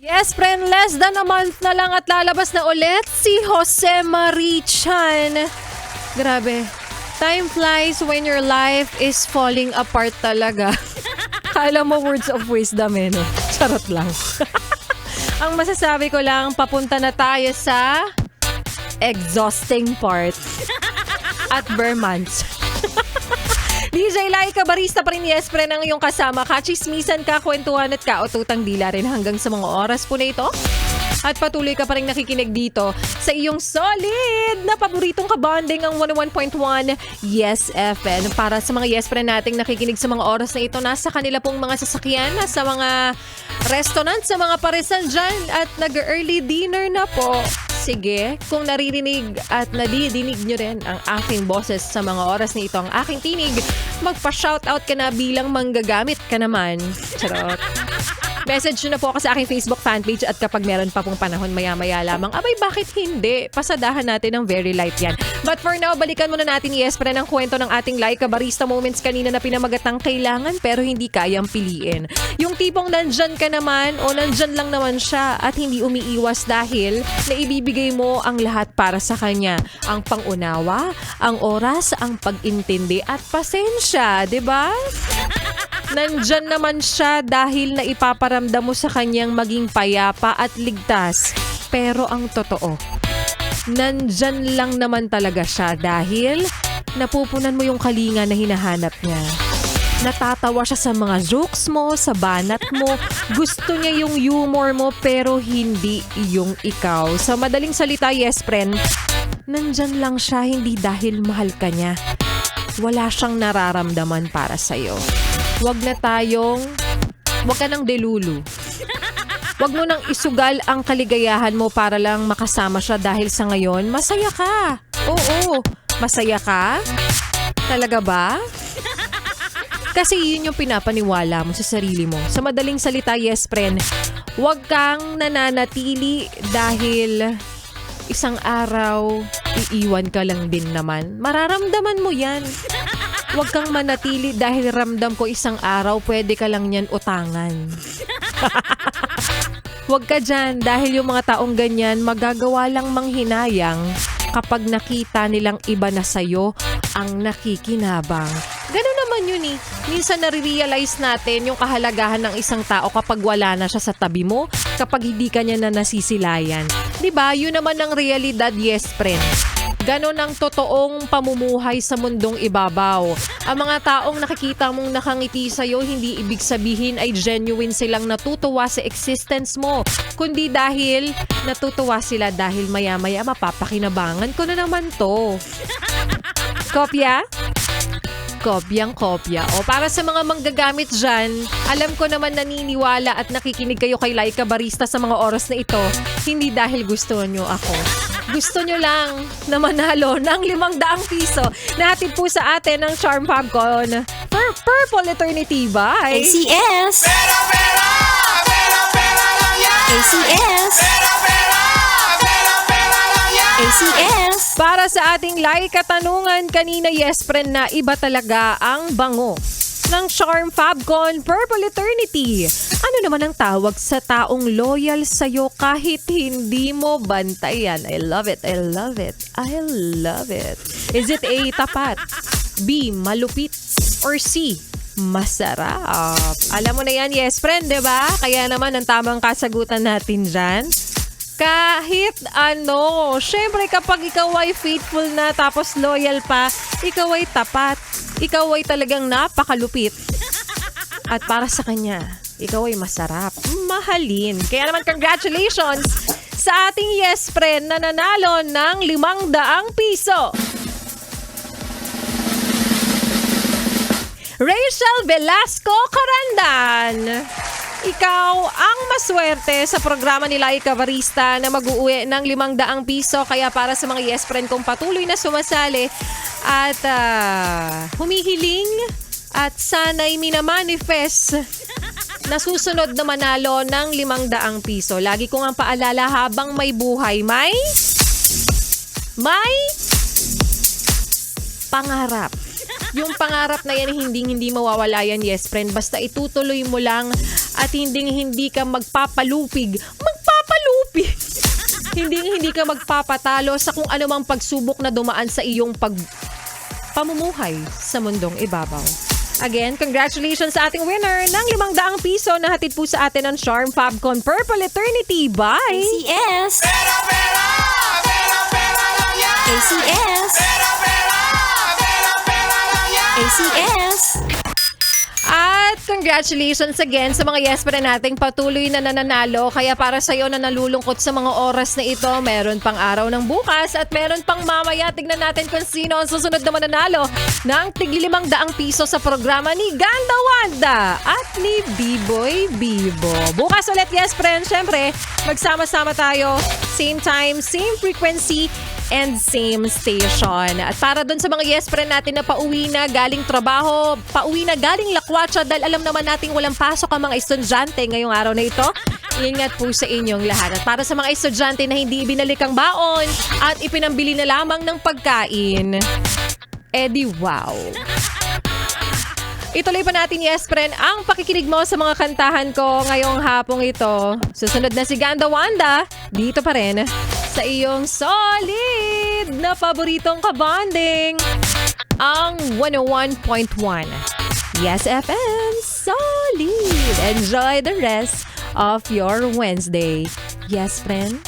Yes, friend, less than a month na lang at lalabas na ulit si Jose Marichan. Grabe. Time flies when your life is falling apart talaga. Kala mo words of wisdom no? Charot lang. Ang masasabi ko lang, papunta na tayo sa exhausting part. At bare months. DJ Laika, barista pa rin yes, pre ng iyong kasama. Kachismisan, kakwentuhan at kaututang dila rin hanggang sa mga oras po na ito. At patuloy ka pa rin nakikinig dito sa iyong solid na paboritong kabanding ang 101.1 Yes FM. Para sa mga yes friend nating nakikinig sa mga oras na ito, nasa kanila pong mga sasakyan, nasa mga restaurant, sa mga paresan dyan at nag-early dinner na po. Sige, kung naririnig at nadidinig nyo rin ang aking boses sa mga oras na ito, ang aking tinig, magpa-shoutout ka na bilang manggagamit ka naman. Charot. Message nyo na po ako sa aking Facebook fanpage at kapag meron pa pong panahon maya-maya lamang, abay bakit hindi? Pasadahan natin ng very light yan. But for now, balikan muna natin i-espre ng kwento ng ating Laika Barista Moments kanina na pinamagatang kailangan pero hindi kayang piliin. Yung tipong nandyan ka naman o nandyan lang naman siya at hindi umiiwas dahil naibibigay mo ang lahat para sa kanya. Ang pangunawa, ang oras, ang pag-intindi at pasensya, di ba? Nandyan naman siya dahil naipaparamdam mo sa kanyang maging payapa at ligtas. Pero ang totoo, nandyan lang naman talaga siya dahil napupunan mo yung kalinga na hinahanap niya. Natatawa siya sa mga jokes mo, sa banat mo. Gusto niya yung humor mo pero hindi yung ikaw. Sa madaling salita, yes friend, nandyan lang siya hindi dahil mahal ka niya. Wala siyang nararamdaman para sa'yo. Huwag ka nang delulu. Huwag mo nang isugal ang kaligayahan mo para lang makasama siya dahil sa ngayon, masaya ka. Oo, masaya ka? Talaga ba? Kasi yun yung pinapaniwala mo sa sarili mo. Sa madaling salita, yes friend, huwag kang nananatili dahil isang araw, iiwan ka lang din naman. Mararamdaman mo yan. Huwag kang manatili dahil ramdam ko isang araw, pwede ka lang yan utangan. Huwag ka dyan dahil yung mga taong ganyan magagawa lang manghinayang kapag nakita nilang iba na sa'yo ang nakikinabang. Ganun naman yun eh. Minsan nare-realize natin yung kahalagahan ng isang tao kapag wala na siya sa tabi mo, kapag hindi ka niya na nasisilayan. Diba? Yun naman ang realidad, yes friend. Ganon ang totoong pamumuhay sa mundong ibabaw. Ang mga taong nakikita mong nakangiti sa'yo, hindi ibig sabihin ay genuine silang natutuwa sa existence mo. Kundi dahil natutuwa sila dahil maya-maya mapapakinabangan ko na naman to. Kopya? Kopyang-kopya. O para sa mga manggagamit dyan, alam ko naman naniniwala at nakikinig kayo kay Laika Barista sa mga oras na ito, hindi dahil gusto nyo ako. Gusto nyo lang na manalo ng 500 piso na hatid po sa atin ng Charm Popcorn for Purple Eternity by ACS! Pera lang yan! ACS! Pera lang yan! ACS! Para sa ating Laika tanungan kanina, yes friend, na iba talaga ang bango ng Charm Fabcon Purple Eternity. Ano naman ang tawag sa taong loyal sa'yo kahit hindi mo bantayan? I love it, I love it, I love it. Is it A, tapat, B, malupit, or C, masarap? Alam mo na yan, yes friend, diba? Kaya naman ang tamang kasagutan natin dyan, kahit ano, syempre kapag ikaw ay faithful na tapos loyal pa, ikaw ay tapat, ikaw ay talagang napakalupit. At para sa kanya, ikaw ay masarap, mahalin. Kaya naman congratulations sa ating yes friend na nanalo ng 500 piso. Rachel Velasco Carandan. Ikaw ang maswerte sa programa ni Laika Barista na mag-uwi ng 500 piso. Kaya para sa mga yes friend kong patuloy na sumasali at humihiling at sana'y minamanifest na susunod na manalo ng 500 piso. Lagi ko nga paalala, habang may buhay, may pangarap. Yung pangarap na yan, hindi mawawala yan, yes friend. Basta itutuloy mo lang at hindi ka magpapalupig. Hindi ka magpapatalo sa kung anumang pagsubok na dumaan sa iyong pamumuhay sa mundong ibabaw. Again, congratulations sa ating winner ng 500 piso na hatid po sa atin ng Charm Fabcon Purple Eternity by ACS. Pera, pera, pera, pera lang yan. ACS. Pera, pera, pera, pera lang yan. ACS. At congratulations again sa mga yes pa na nating patuloy na nananalo. Kaya para sa'yo na nalulungkot sa mga oras na ito, meron pang araw ng bukas at meron pang mamaya. Tignan natin kung sino ang susunod na mananalo ng tig-500 piso sa programa ni Ganda Wanda at ni B-Boy Bibo. Bukas ulit, yes friend. Syempre, magsama-sama tayo. Same time, same frequency, and same station. At para dun sa mga yes friend natin na pauwi na galing trabaho, pauwi na galing lakwatsa dahil alam naman nating walang pasok ang mga estudyante ngayong araw na ito, ingat po sa inyong lahat. At para sa mga estudyante na hindi ibinalik ang baon at ipinambili na lamang ng pagkain, edi wow. Ituloy pa natin, yes friend, ang pakikinig mo sa mga kantahan ko ngayong hapong ito. Susunod na si Ganda Wanda, dito pa rin sa iyong solid na paboritong kabanding, ang 101.1 Yes FM Solid. Enjoy the rest of your Wednesday. Yes, friend?